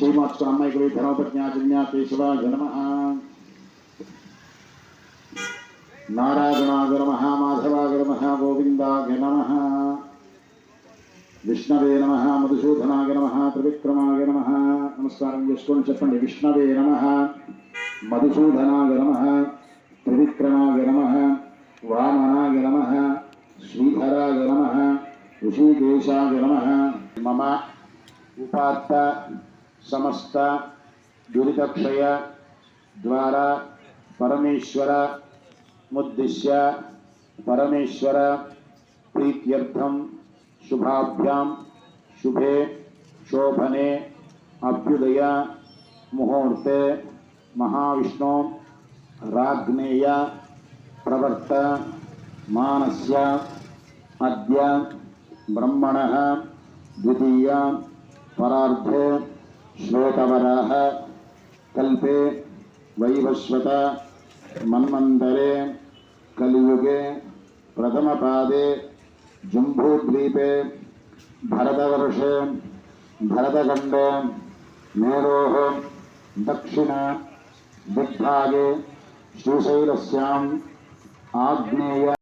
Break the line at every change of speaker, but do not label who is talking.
श्रीमात्सु अम्मैकवि धर्मपत्न्याजन्या केशवाय नमः। नारायणाय नमः, माधवाय नमः, गोविन्दाय नमः, विष्णवे नमः, मधुसूदनाय नमः, त्रिविक्रमाय नमः। नमस्कारं చేసుకోండి చెప్పండి. विष्णवे नमः, मधुसूदनाय नमः, त्रिविक्रमाय नमः, वामनाय नमः, श्रीधराय नमः, ऋषिकेशाय नमः। मम उपात्त समस्त दुरितक्षय द्वारा परमेश्वर मुद्दिश्य परमेश्वर प्रीत्यर्थम शुभाभ्यां शुभे शोभने अभ्युदय मुहूर्ते महाविष्णु राज्ञेय प्रवर्त मानस्य अद्य ब्रह्मणः द्वितीय परार्धे श्वेतवराह कल्पे वैवस्वत मन्वन्तरे कलियुगे प्रथमपादे जम्बूद्वीपे भरतवर्षे भरतखण्डे मेरोः दक्षिण दिग्भागे श्रीशैलस्याम् आग्नेय